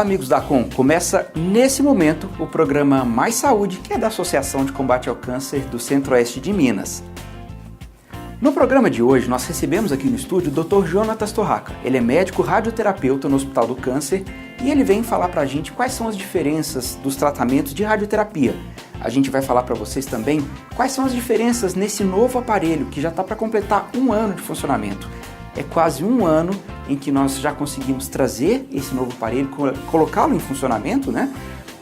amigos da Com, começa nesse momento o programa Mais Saúde, que é da Associação de Combate ao Câncer do Centro-Oeste de Minas. No programa de hoje, nós recebemos aqui no estúdio o Dr. Jonatas Torraca. Ele é médico radioterapeuta no Hospital do Câncer e ele vem falar pra gente quais são as diferenças dos tratamentos de radioterapia. A gente vai falar para vocês também quais são as diferenças nesse novo aparelho que já está para completar 1 ano de funcionamento. É quase 1 ano em que nós já conseguimos trazer esse novo aparelho, colocá-lo em funcionamento, né?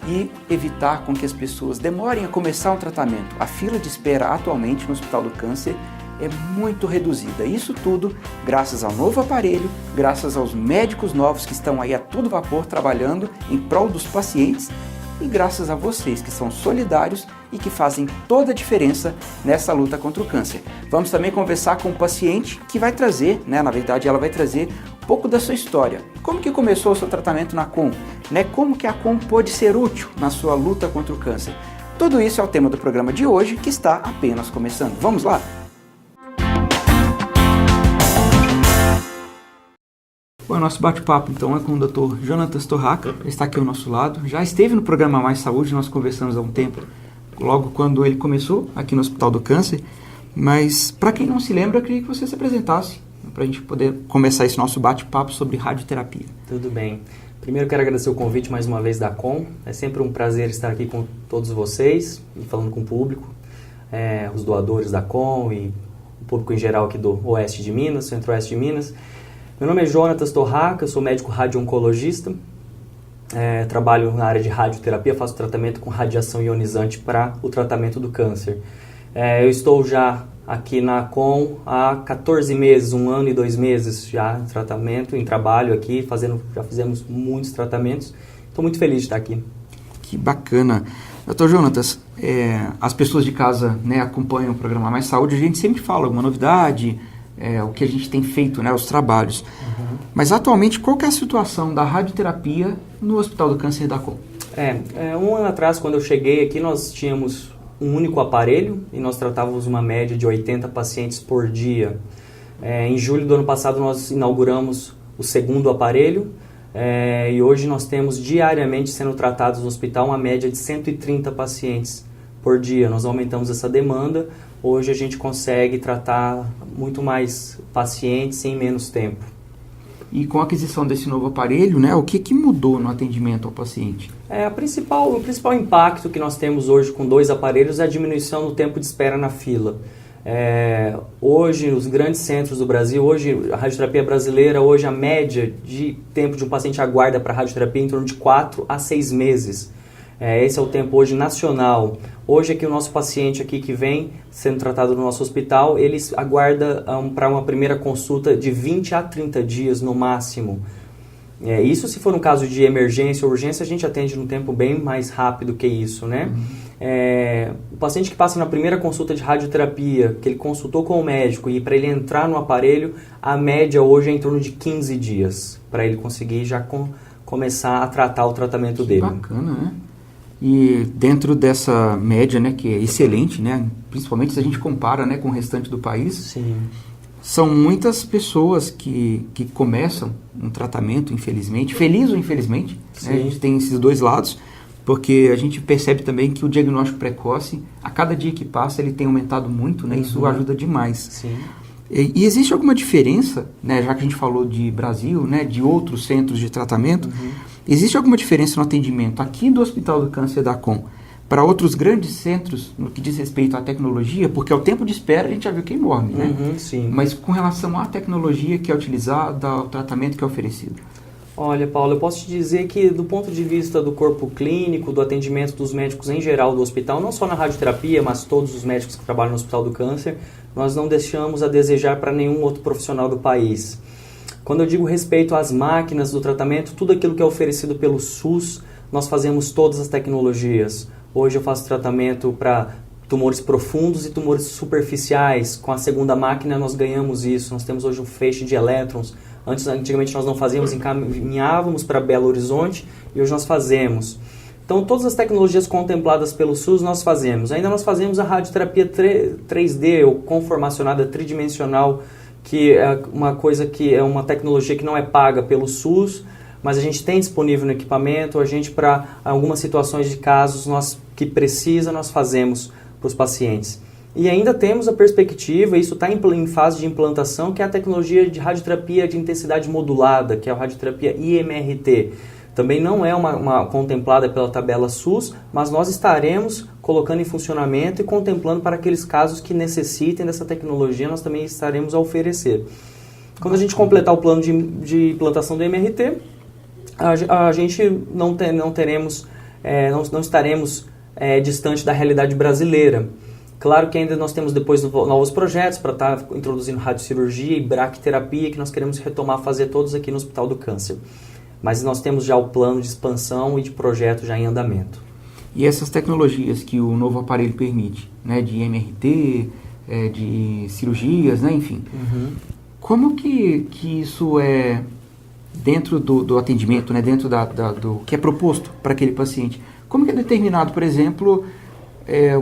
E evitar com que as pessoas demorem a começar um tratamento. A fila de espera atualmente no Hospital do Câncer é muito reduzida. Isso tudo graças ao novo aparelho, graças aos médicos novos que estão aí a todo vapor trabalhando em prol dos pacientes e graças a vocês que são solidários e que fazem toda a diferença nessa luta contra o câncer. Vamos também conversar com o paciente que vai trazer, na verdade ela vai trazer um pouco da sua história. Como que começou o seu tratamento na Com? Como que a Com pode ser útil na sua luta contra o câncer? Tudo isso é o tema do programa de hoje, que está apenas começando. Vamos lá? O nosso bate-papo, então, é com o Dr. Jonatas Torraca, ele está aqui ao nosso lado. Já esteve no programa Mais Saúde, nós conversamos há um tempo, logo quando ele começou aqui no Hospital do Câncer. Mas, para quem não se lembra, eu queria que você se apresentasse, para a gente poder começar esse nosso bate-papo sobre radioterapia. Tudo bem. Primeiro, quero agradecer o convite mais uma vez da Com. É sempre um prazer estar aqui com todos vocês e falando com o público, os doadores da Com e o público em geral aqui do Oeste de Minas, Centro-Oeste de Minas. Meu nome é Jonatas Torraca, eu sou médico radio-oncologista, trabalho na área de radioterapia, faço tratamento com radiação ionizante para o tratamento do câncer. Eu estou já aqui na Com há 14 meses, 1 ano e 2 meses já em tratamento, em trabalho aqui, já fizemos muitos tratamentos. Estou muito feliz de estar aqui. Que bacana. Dr. Jonatas, as pessoas de casa acompanham o programa Mais Saúde, a gente sempre fala uma novidade, o que a gente tem feito, os trabalhos. Uhum. Mas atualmente, qual que é a situação da radioterapia no Hospital do Câncer da Com? 1 ano atrás, quando eu cheguei aqui, nós tínhamos um único aparelho e nós tratávamos uma média de 80 pacientes por dia. Em julho do ano passado, nós inauguramos o 2º aparelho e hoje nós temos diariamente sendo tratados no hospital uma média de 130 pacientes por dia. Nós aumentamos essa demanda. Hoje a gente consegue tratar muito mais pacientes em menos tempo. E com a aquisição desse novo aparelho, o que mudou no atendimento ao paciente? O principal impacto que nós temos hoje com 2 aparelhos é a diminuição do tempo de espera na fila. Hoje, nos grandes centros do Brasil, hoje a radioterapia brasileira, hoje a média de tempo de um paciente aguarda para a radioterapia é em torno de 4 a 6 meses. Esse é o tempo hoje nacional. Hoje aqui o nosso paciente aqui que vem sendo tratado no nosso hospital, ele aguarda para uma primeira consulta de 20 a 30 dias no máximo. Isso se for um caso de emergência ou urgência, a gente atende num tempo bem mais rápido que isso, né? Uhum. O paciente que passa na primeira consulta de radioterapia, que ele consultou com o médico e para ele entrar no aparelho, a média hoje é em torno de 15 dias, para ele conseguir já começar a tratar o tratamento dele. Bacana, né? E dentro dessa média, que é excelente, principalmente se a gente compara, com o restante do país, sim, são muitas pessoas que começam um tratamento, infelizmente, feliz ou infelizmente, a gente tem esses 2 lados, porque a gente percebe também que o diagnóstico precoce, a cada dia que passa, ele tem aumentado muito, Uhum. Isso ajuda demais. Sim. E existe alguma diferença, já que a gente falou de Brasil, de outros centros de tratamento, Uhum. Existe alguma diferença no atendimento aqui do Hospital do Câncer da Com para outros grandes centros no que diz respeito à tecnologia? Porque ao tempo de espera a gente já viu que é enorme, Uhum, sim. Mas com relação à tecnologia que é utilizada, ao tratamento que é oferecido? Olha, Paulo, eu posso te dizer que do ponto de vista do corpo clínico, do atendimento dos médicos em geral do hospital, não só na radioterapia, mas todos os médicos que trabalham no Hospital do Câncer, nós não deixamos a desejar para nenhum outro profissional do país. Quando eu digo respeito às máquinas do tratamento, tudo aquilo que é oferecido pelo SUS, nós fazemos todas as tecnologias. Hoje eu faço tratamento para tumores profundos e tumores superficiais. Com a 2ª máquina nós ganhamos isso. Nós temos hoje um feixe de elétrons. Antigamente nós não fazíamos, encaminhávamos para Belo Horizonte e hoje nós fazemos. Então todas as tecnologias contempladas pelo SUS nós fazemos. Ainda nós fazemos a radioterapia 3D ou conformacionada tridimensional, que é uma coisa que é uma tecnologia que não é paga pelo SUS, mas a gente tem disponível no equipamento, a gente para algumas situações de casos que precisa, nós fazemos para os pacientes. E ainda temos a perspectiva, isso está em fase de implantação, que é a tecnologia de radioterapia de intensidade modulada, que é a radioterapia IMRT. Também não é uma contemplada pela tabela SUS, mas nós estaremos colocando em funcionamento e contemplando para aqueles casos que necessitem dessa tecnologia, nós também estaremos a oferecer. Quando a gente completar o plano de implantação do IMRT, a gente não estaremos distante da realidade brasileira. Claro que ainda nós temos depois novos projetos para estar introduzindo radiocirurgia e braquiterapia, que nós queremos retomar a fazer todos aqui no Hospital do Câncer. Mas nós temos já o plano de expansão e de projeto já em andamento. E essas tecnologias que o novo aparelho permite, né, de MRT, de cirurgias, né, enfim, como que isso é dentro do atendimento, né, dentro do que é proposto para aquele paciente? Como que é determinado, por exemplo,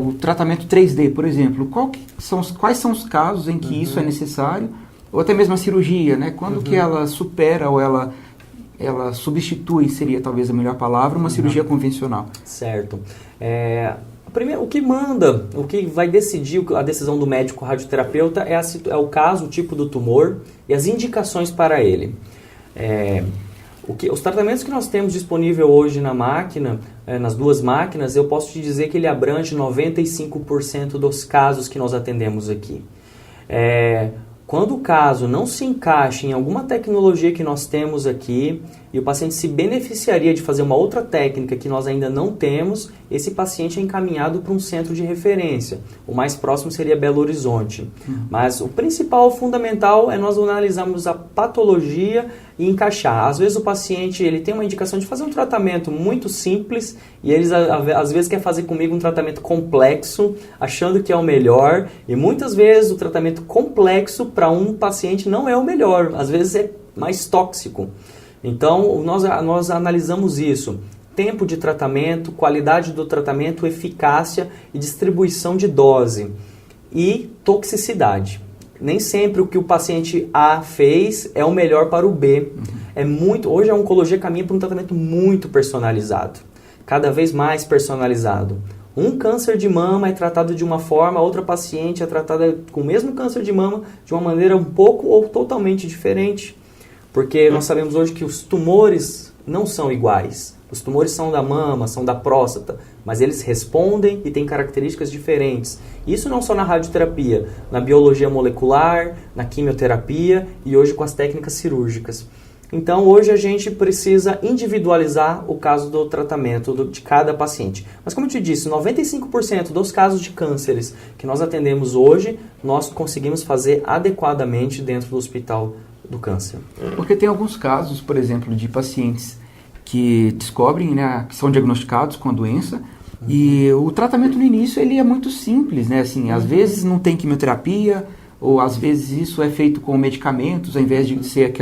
o tratamento 3D, por exemplo? Quais são os casos em que isso é necessário? Ou até mesmo a cirurgia, né? Quando que ela supera ou ela substitui, seria talvez a melhor palavra, uma cirurgia convencional? Certo. Primeiro, o que manda, o que vai decidir a decisão do médico radioterapeuta é o caso, o tipo do tumor e as indicações para ele. Os tratamentos que nós temos disponível hoje na máquina, nas duas máquinas, eu posso te dizer que ele abrange 95% dos casos que nós atendemos aqui. Quando o caso não se encaixa em alguma tecnologia que nós temos aqui e o paciente se beneficiaria de fazer uma outra técnica que nós ainda não temos, esse paciente é encaminhado para um centro de referência. O mais próximo seria Belo Horizonte. Mas o principal, fundamental, é nós analisarmos a patologia e encaixar. Às vezes o paciente ele tem uma indicação de fazer um tratamento muito simples e eles às vezes quer fazer comigo um tratamento complexo, achando que é o melhor, e muitas vezes o tratamento complexo para um paciente não é o melhor, às vezes é mais tóxico. Então nós analisamos isso: tempo de tratamento, qualidade do tratamento, eficácia e distribuição de dose e toxicidade. Nem sempre o que o paciente A fez é o melhor para o B. Hoje a oncologia caminha para um tratamento muito personalizado, cada vez mais personalizado. Um câncer de mama é tratado de uma forma, a outra paciente é tratada com o mesmo câncer de mama de uma maneira um pouco ou totalmente diferente. Porque nós sabemos hoje que os tumores não são iguais. Os tumores são da mama, são da próstata, mas eles respondem e têm características diferentes. Isso não só na radioterapia, na biologia molecular, na quimioterapia e hoje com as técnicas cirúrgicas. Então hoje a gente precisa individualizar o caso do tratamento de cada paciente. Mas como eu te disse, 95% dos casos de cânceres que nós atendemos hoje, nós conseguimos fazer adequadamente dentro do Hospital do Câncer. Porque tem alguns casos, por exemplo, de pacientes que descobrem, né, que são diagnosticados com a doença, e o tratamento no início ele é muito simples, né? Assim, às vezes não tem quimioterapia, ou às vezes isso é feito com medicamentos, ao invés de ser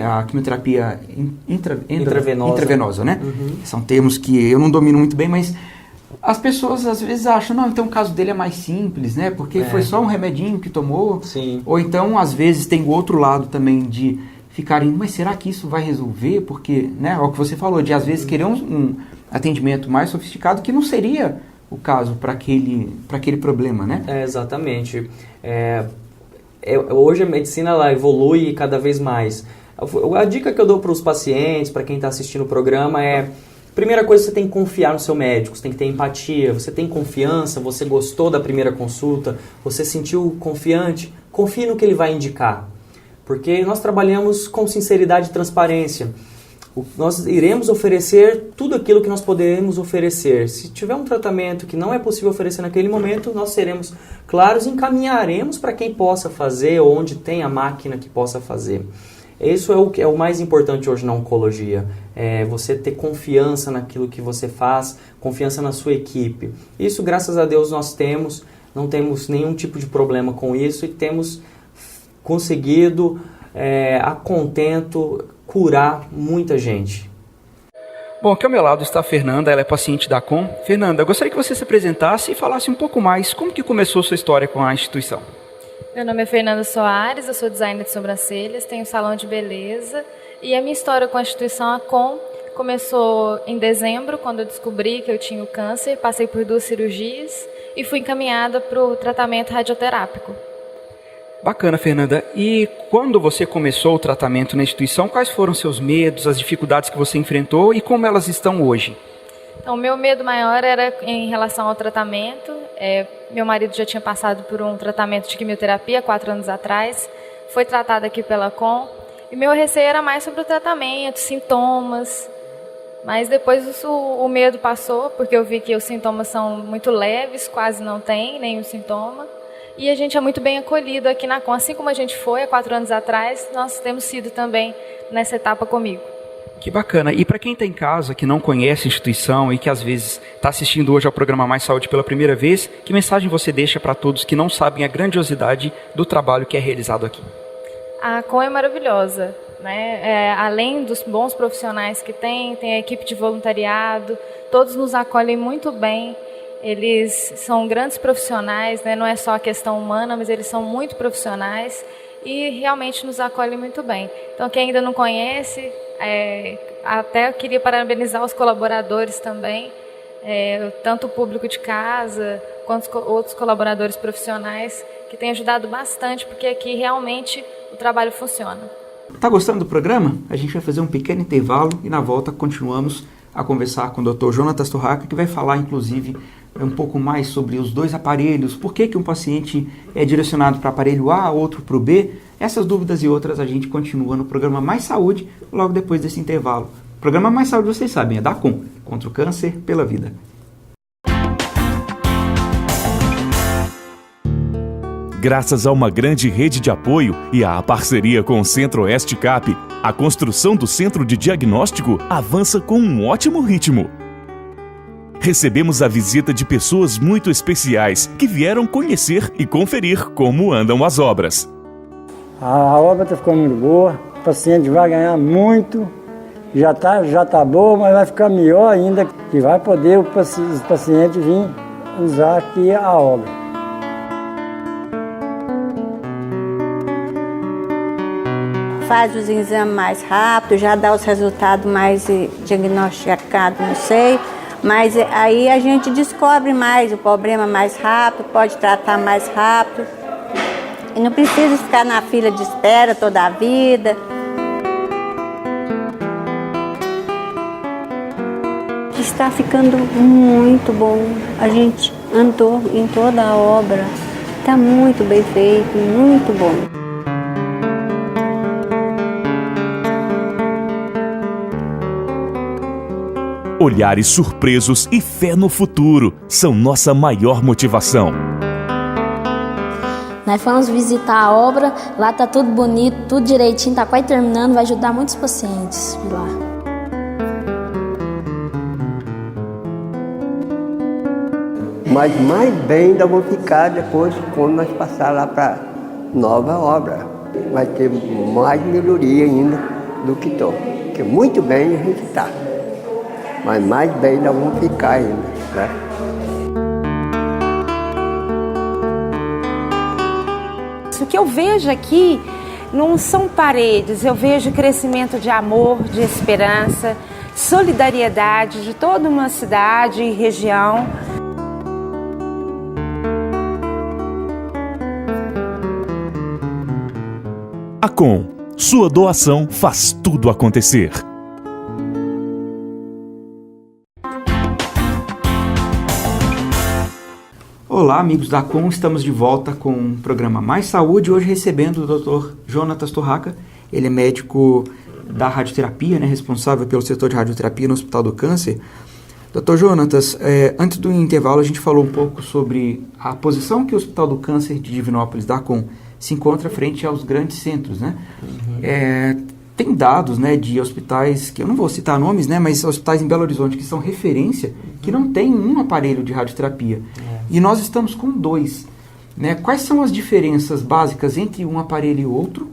a quimioterapia intravenosa, né? São termos que eu não domino muito bem, mas as pessoas às vezes acham, não, então o caso dele é mais simples, né? Porque foi só um remedinho que tomou. Sim. Ou então, às vezes, tem o outro lado também de ficarem, mas será que isso vai resolver? Porque, né, é o que você falou, de às vezes querer um atendimento mais sofisticado que não seria o caso para aquele problema, né? Exatamente. Hoje a medicina ela evolui cada vez mais. A dica que eu dou para os pacientes, para quem está assistindo o programa é: primeira coisa, você tem que confiar no seu médico, você tem que ter empatia, você tem confiança, você gostou da primeira consulta, você sentiu confiante, confie no que ele vai indicar. Porque nós trabalhamos com sinceridade e transparência. Nós iremos oferecer tudo aquilo que nós poderemos oferecer. Se tiver um tratamento que não é possível oferecer naquele momento, nós seremos claros e encaminharemos para quem possa fazer, ou onde tem a máquina que possa fazer. Isso é o mais importante hoje na oncologia, você ter confiança naquilo que você faz, confiança na sua equipe. Isso, graças a Deus, nós temos, não temos nenhum tipo de problema com isso e temos conseguido, a contento, curar muita gente. Bom, aqui ao meu lado está a Fernanda, ela é paciente da Com. Fernanda, eu gostaria que você se apresentasse e falasse um pouco mais como que começou a sua história com a instituição. Meu nome é Fernanda Soares, eu sou designer de sobrancelhas, tenho um salão de beleza E a minha história com a instituição ACOM começou em dezembro, quando eu descobri que eu tinha o câncer, passei por 2 cirurgias e fui encaminhada para o tratamento radioterápico. Bacana, Fernanda. E quando você começou o tratamento na instituição, quais foram seus medos, as dificuldades que você enfrentou e como elas estão hoje? Então, o meu medo maior era em relação ao tratamento. Meu marido já tinha passado por um tratamento de quimioterapia 4 anos atrás, foi tratado aqui pela ACOM, e meu receio era mais sobre o tratamento, sintomas. Mas depois o medo passou, porque eu vi que os sintomas são muito leves, quase não tem nenhum sintoma. E a gente é muito bem acolhido aqui na ACOM. Assim como a gente foi há 4 anos atrás, nós temos sido também nessa etapa comigo. Que bacana. E para quem está em casa, que não conhece a instituição e que às vezes está assistindo hoje ao programa Mais Saúde pela primeira vez, que mensagem você deixa para todos que não sabem a grandiosidade do trabalho que é realizado aqui? A ACOM é maravilhosa, né? Além dos bons profissionais que tem a equipe de voluntariado, todos nos acolhem muito bem. Eles são grandes profissionais, né? Não é só a questão humana, mas eles são muito profissionais e realmente nos acolhem muito bem. Então, quem ainda não conhece, até eu queria parabenizar os colaboradores também, tanto o público de casa quanto os outros colaboradores profissionais, que têm ajudado bastante, porque aqui realmente o trabalho funciona. Tá gostando do programa? A gente vai fazer um pequeno intervalo e na volta continuamos a conversar com o Dr. Jonatas Torraca, que vai falar, inclusive, um pouco mais sobre os 2 aparelhos, por que um paciente é direcionado para o aparelho A, outro para o B. Essas dúvidas e outras a gente continua no programa Mais Saúde, logo depois desse intervalo. O programa Mais Saúde, vocês sabem, é da ACOM, contra o câncer pela vida. Graças a uma grande rede de apoio e à parceria com o Centro-Oeste CAP, a construção do Centro de Diagnóstico avança com um ótimo ritmo. Recebemos a visita de pessoas muito especiais que vieram conhecer e conferir como andam as obras. A obra está ficando muito boa, o paciente vai ganhar muito, já tá boa, mas vai ficar melhor ainda, que vai poder o paciente vir usar aqui a obra. Faz os exames mais rápido, já dá os resultados mais diagnosticados, não sei. Mas aí a gente descobre mais o problema mais rápido, pode tratar mais rápido. E não precisa ficar na fila de espera toda a vida. Está ficando muito bom. A gente andou em toda a obra. Está muito bem feito, muito bom. Olhares surpresos e fé no futuro são nossa maior motivação. Nós fomos visitar a obra, lá tá tudo bonito, tudo direitinho, tá quase terminando, vai ajudar muitos pacientes lá. Mas mais bem ainda vou ficar depois quando nós passar lá para nova obra. Vai ter mais melhoria ainda do que estou. Porque muito bem a gente está. Mas mais bem ainda vamos ficar ainda, né? O que eu vejo aqui não são paredes, eu vejo crescimento de amor, de esperança, solidariedade de toda uma cidade e região. ACOM, sua doação faz tudo acontecer. Olá, amigos da ACOM, estamos de volta com o programa Mais Saúde, hoje recebendo o Dr. Jonatas Torraca. Ele é médico da radioterapia, né, responsável pelo setor de radioterapia no Hospital do Câncer. Dr. Jonatas, antes do intervalo a gente falou um pouco sobre a posição que o Hospital do Câncer de Divinópolis, da ACOM, se encontra frente aos grandes centros, né? Tem dados, né, de hospitais, que eu não vou citar nomes, né, mas hospitais em Belo Horizonte que são referência, que não tem um aparelho de radioterapia. E nós estamos com 2. Né? Quais são as diferenças básicas entre um aparelho e outro?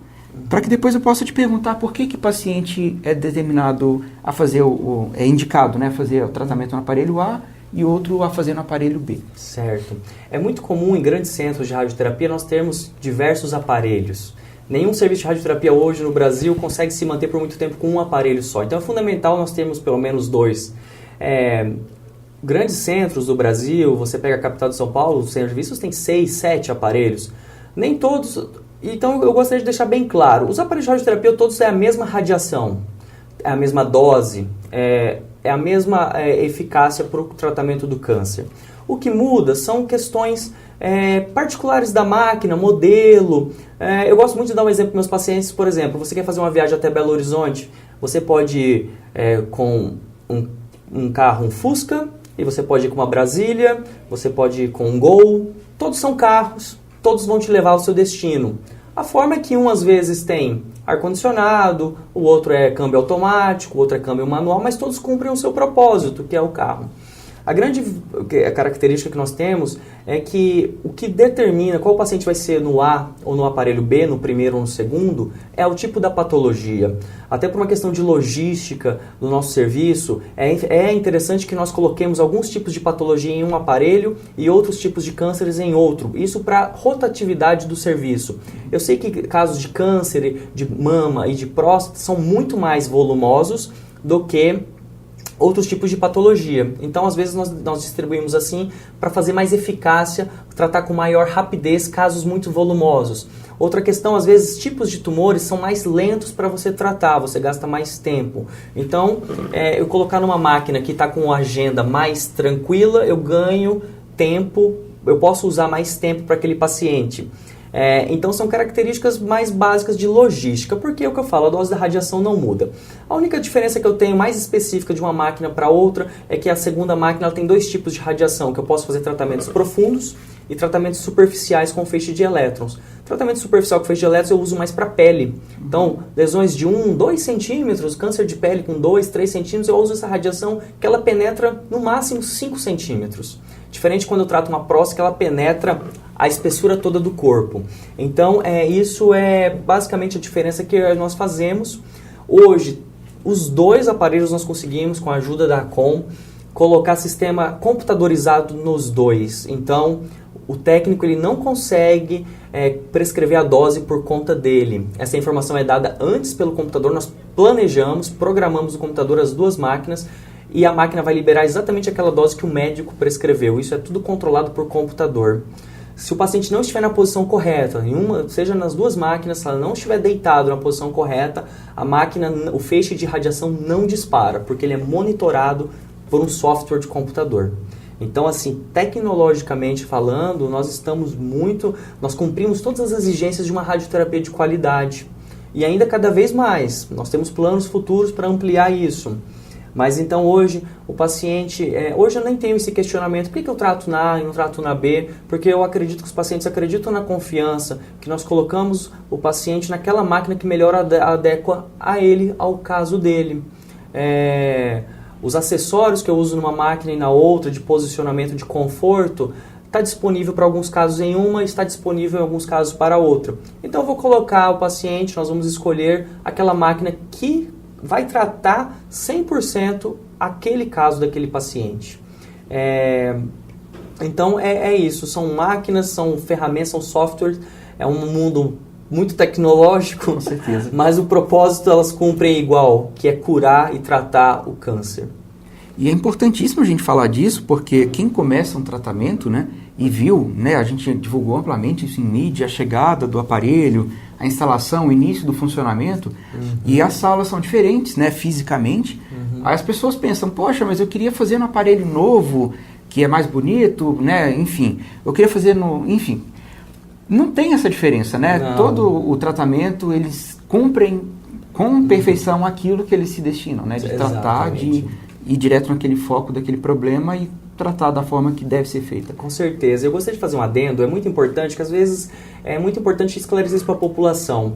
Para que depois eu possa te perguntar por que o paciente é determinado a fazer, é indicado, né, a fazer o tratamento no aparelho A e outro a fazer no aparelho B. Certo. É muito comum em grandes centros de radioterapia nós termos diversos aparelhos. Nenhum serviço de radioterapia hoje no Brasil consegue se manter por muito tempo com um aparelho só. Então é fundamental nós termos pelo menos 2. Grandes centros do Brasil, você pega a capital de São Paulo, os serviços têm 6, 7 aparelhos. Nem todos... Então eu gostaria de deixar bem claro, os aparelhos de radioterapia todos é a mesma radiação, é a mesma dose, é a mesma eficácia para o tratamento do câncer. O que muda são questões particulares da máquina, modelo. Eu gosto muito de dar um exemplo para meus pacientes, por exemplo, você quer fazer uma viagem até Belo Horizonte, você pode ir com um carro, um Fusca, e você pode ir com uma Brasília, você pode ir com um Gol, todos são carros, todos vão te levar ao seu destino. A forma é que um às vezes tem ar-condicionado, o outro é câmbio automático, o outro é câmbio manual, mas todos cumprem o seu propósito, que é o carro. A grande característica que nós temos é que o que determina qual paciente vai ser no A ou no aparelho B, no primeiro ou no segundo, é o tipo da patologia. Até por uma questão de logística do nosso serviço, é interessante que nós coloquemos alguns tipos de patologia em um aparelho e outros tipos de cânceres em outro. Isso para rotatividade do serviço. Eu sei que casos de câncer, de mama e de próstata são muito mais volumosos do que outros tipos de patologia. Então, às vezes, nós distribuímos assim para fazer mais eficácia, tratar com maior rapidez casos muito volumosos. Outra questão, às vezes, tipos de tumores são mais lentos para você tratar, você gasta mais tempo. Então, eu colocar numa máquina que está com uma agenda mais tranquila, eu ganho tempo, eu posso usar mais tempo para aquele paciente. Então são características mais básicas de logística, porque é o que eu falo, a dose da radiação não muda. A única diferença que eu tenho mais específica de uma máquina para outra é que a segunda máquina ela tem 2 tipos de radiação, que eu posso fazer tratamentos profundos e tratamentos superficiais com feixe de elétrons. Tratamento superficial com feixe de elétrons eu uso mais para pele. Então, lesões de 1, 2 centímetros, câncer de pele com 2, 3 centímetros, eu uso essa radiação que ela penetra no máximo 5 centímetros. Diferente quando eu trato uma próstata, que ela penetra a espessura toda do corpo. Então, isso é basicamente a diferença que nós fazemos. Hoje, os 2 aparelhos nós conseguimos, com a ajuda da ACOM, colocar sistema computadorizado nos 2. Então, o técnico ele não consegue prescrever a dose por conta dele. Essa informação é dada antes pelo computador, nós planejamos, programamos no computador as 2 máquinas, e a máquina vai liberar exatamente aquela dose que o médico prescreveu. Isso é tudo controlado por computador. Se o paciente não estiver na posição correta, seja nas 2 máquinas, se ela não estiver deitado na posição correta, a máquina, o feixe de radiação não dispara, porque ele é monitorado por um software de computador. Então, assim, tecnologicamente falando, nós cumprimos todas as exigências de uma radioterapia de qualidade. E ainda cada vez mais, nós temos planos futuros para ampliar isso. Mas então hoje o paciente, hoje eu nem tenho esse questionamento, por que eu trato na A e não trato na B? Porque eu acredito que os pacientes acreditam na confiança, que nós colocamos o paciente naquela máquina que melhor adequa a ele, ao caso dele. Os acessórios que eu uso numa máquina e na outra, de posicionamento, de conforto, está disponível para alguns casos em uma e está disponível em alguns casos para outra. Então eu vou colocar o paciente, nós vamos escolher aquela máquina que vai tratar 100% aquele caso daquele paciente. Então é isso, são máquinas, são ferramentas, são softwares, é um mundo muito tecnológico, com certeza. Mas o propósito elas cumprem igual, que é curar e tratar o câncer. E é importantíssimo a gente falar disso, porque quem começa um tratamento, né, e viu, né, a gente divulgou amplamente isso em mídia, a chegada do aparelho, a instalação, o início do funcionamento, e as salas são diferentes, né, fisicamente. Aí as pessoas pensam, poxa, mas eu queria fazer no aparelho novo, que é mais bonito, né, enfim, eu queria fazer enfim, não tem essa diferença, né? Não. Todo o tratamento, eles cumprem com perfeição aquilo que eles se destinam, né, de tratar, de ir direto naquele foco daquele problema e tratar da forma que deve ser feita. Com certeza. Eu gostaria de fazer um adendo, é muito importante, que às vezes é muito importante esclarecer isso para a população.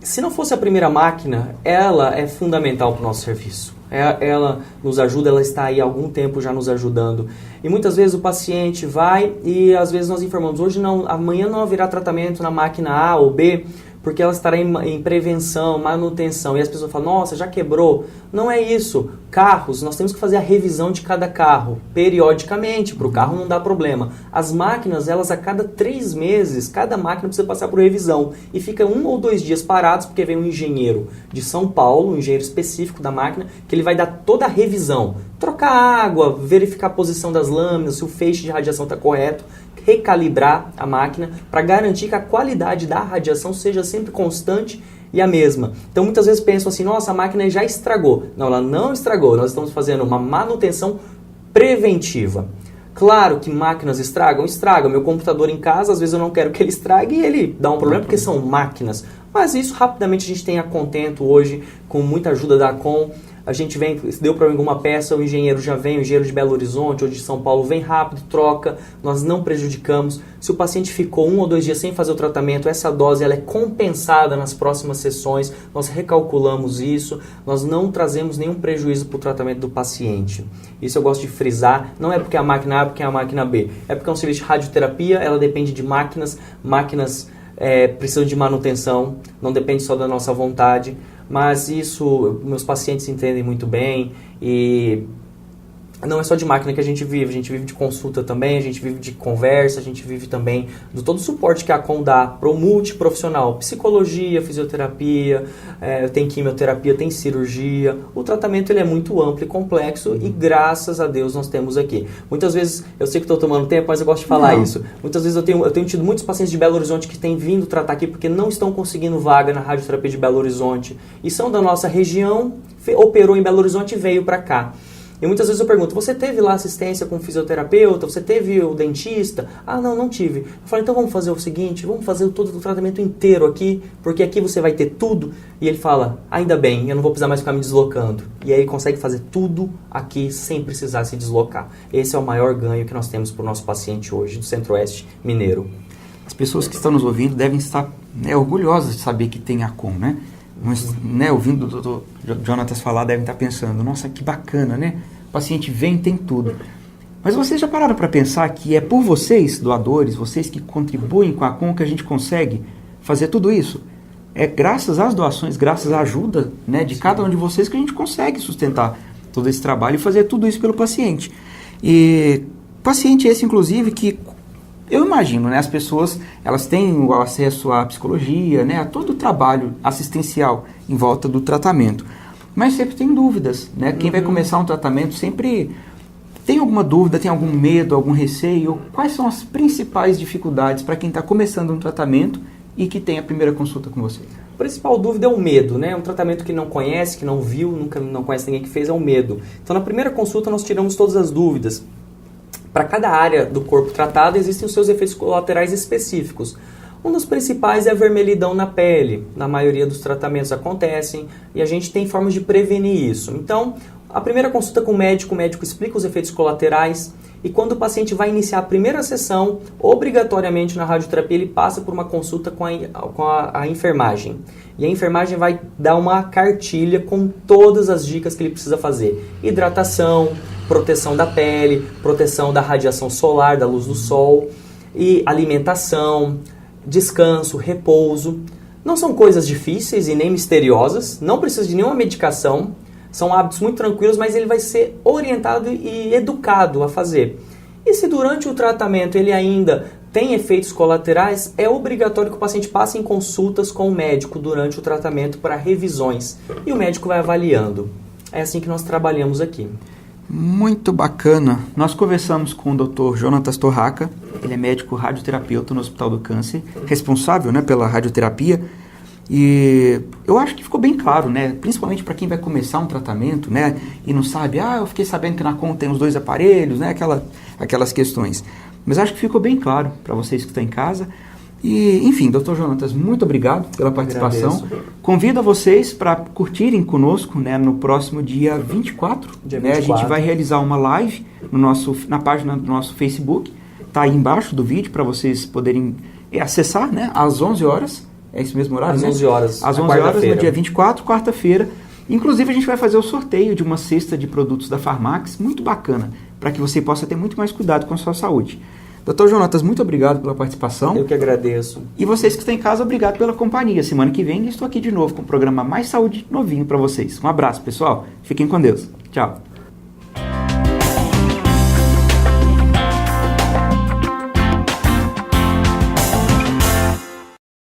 Se não fosse a primeira máquina, ela é fundamental para o nosso serviço. Ela nos ajuda, ela está aí há algum tempo já nos ajudando. E muitas vezes o paciente vai e às vezes nós informamos, hoje não, amanhã não haverá tratamento na máquina A ou B, porque ela estará em prevenção, manutenção, e as pessoas falam, nossa, já quebrou. Não é isso. Carros, nós temos que fazer a revisão de cada carro, periodicamente, para o carro não dar problema. As máquinas, elas a cada 3 meses, cada máquina precisa passar por revisão, e fica 1 ou 2 dias parados, porque vem um engenheiro de São Paulo, um engenheiro específico da máquina, que ele vai dar toda a revisão, trocar água, verificar a posição das lâminas, se o feixe de radiação está correto, recalibrar a máquina para garantir que a qualidade da radiação seja sempre constante e a mesma. Então muitas vezes pensam assim, nossa, a máquina já estragou. Não, ela não estragou, nós estamos fazendo uma manutenção preventiva. Claro que máquinas estragam. Meu computador em casa, às vezes eu não quero que ele estrague e ele dá um problema porque são máquinas. Mas isso rapidamente a gente tem a Contento hoje, com muita ajuda da Com. A gente vem, se deu para alguma peça, o engenheiro já vem, o engenheiro de Belo Horizonte ou de São Paulo vem rápido, troca, nós não prejudicamos. Se o paciente ficou 1 ou 2 dias sem fazer o tratamento, essa dose ela é compensada nas próximas sessões, nós recalculamos isso, nós não trazemos nenhum prejuízo para o tratamento do paciente. Isso eu gosto de frisar, não é porque é a máquina A, porque é a máquina B, é porque é um serviço de radioterapia, ela depende de máquinas precisam de manutenção, não depende só da nossa vontade. Mas isso, meus pacientes entendem muito bem e não é só de máquina que a gente vive de consulta também, a gente vive de conversa, a gente vive também do todo o suporte que a Com dá para o multiprofissional, psicologia, fisioterapia, tem quimioterapia, tem cirurgia, o tratamento ele é muito amplo e complexo e graças a Deus nós temos aqui. Muitas vezes, eu sei que estou tomando tempo, mas eu gosto de falar isso, muitas vezes eu tenho tido muitos pacientes de Belo Horizonte que têm vindo tratar aqui porque não estão conseguindo vaga na radioterapia de Belo Horizonte e são da nossa região, operou em Belo Horizonte e veio para cá. E muitas vezes eu pergunto, você teve lá assistência com o fisioterapeuta? Você teve o dentista? Ah, não tive. Eu falo, então vamos fazer o seguinte, vamos fazer todo o tratamento inteiro aqui, porque aqui você vai ter tudo. E ele fala, ainda bem, eu não vou precisar mais ficar me deslocando. E aí ele consegue fazer tudo aqui sem precisar se deslocar. Esse é o maior ganho que nós temos para o nosso paciente hoje, do Centro-Oeste Mineiro. As pessoas que estão nos ouvindo devem estar orgulhosas de saber que tem a Com, né? Mas, ouvindo o doutor Jonatas falar, devem estar pensando, nossa, que bacana, né? O paciente vem, tem tudo. Mas vocês já pararam para pensar que é por vocês, doadores, vocês que contribuem com a Com, que a gente consegue fazer tudo isso? É graças às doações, graças à ajuda, né, de cada um de vocês que a gente consegue sustentar todo esse trabalho e fazer tudo isso pelo paciente. E paciente esse, inclusive, que eu imagino, né, as pessoas, elas têm o acesso à psicologia, né, a todo o trabalho assistencial em volta do tratamento. Mas sempre tem dúvidas, né? Quem vai começar um tratamento sempre tem alguma dúvida, tem algum medo, algum receio. Quais são as principais dificuldades para quem está começando um tratamento e que tem a primeira consulta com você? A principal dúvida é o medo, né? Um tratamento que não conhece, que não viu, não conhece ninguém que fez, é o medo. Então, na primeira consulta, nós tiramos todas as dúvidas. Para cada área do corpo tratado, existem os seus efeitos colaterais específicos. Um dos principais é a vermelhidão na pele. Na maioria dos tratamentos acontecem e a gente tem formas de prevenir isso. Então, a primeira consulta com o médico explica os efeitos colaterais e quando o paciente vai iniciar a primeira sessão, obrigatoriamente na radioterapia ele passa por uma consulta com a enfermagem. E a enfermagem vai dar uma cartilha com todas as dicas que ele precisa fazer. Hidratação, proteção da pele, proteção da radiação solar, da luz do sol, e alimentação, descanso, repouso. Não são coisas difíceis e nem misteriosas, não precisa de nenhuma medicação, são hábitos muito tranquilos, mas ele vai ser orientado e educado a fazer. E se durante o tratamento ele ainda tem efeitos colaterais, é obrigatório que o paciente passe em consultas com o médico durante o tratamento para revisões. E o médico vai avaliando. É assim que nós trabalhamos aqui. Muito bacana. Nós conversamos com o Dr. Jonatas Torraca, ele é médico radioterapeuta no Hospital do Câncer, responsável, né, pela radioterapia, e eu acho que ficou bem claro, né, principalmente para quem vai começar um tratamento, né, e não sabe, eu fiquei sabendo que na Com tem os 2 aparelhos, né, aquelas questões. Mas acho que ficou bem claro para vocês que estão em casa. E, enfim, Dr. Jonatas, muito obrigado pela participação. Agradeço. Convido a vocês para curtirem conosco, né, no próximo dia 24. Dia 24. Né, a gente vai realizar uma live na página do nosso Facebook. Está aí embaixo do vídeo para vocês poderem acessar, né, às 11 horas. É esse mesmo horário, às né? 11 horas. Às 11 horas, no dia 24, quarta-feira. Inclusive, a gente vai fazer o sorteio de uma cesta de produtos da Farmax, muito bacana, para que você possa ter muito mais cuidado com a sua saúde. Dr. Jonatas, muito obrigado pela participação. Eu que agradeço. E vocês que estão em casa, obrigado pela companhia. Semana que vem estou aqui de novo com o programa Mais Saúde novinho para vocês. Um abraço, pessoal. Fiquem com Deus. Tchau.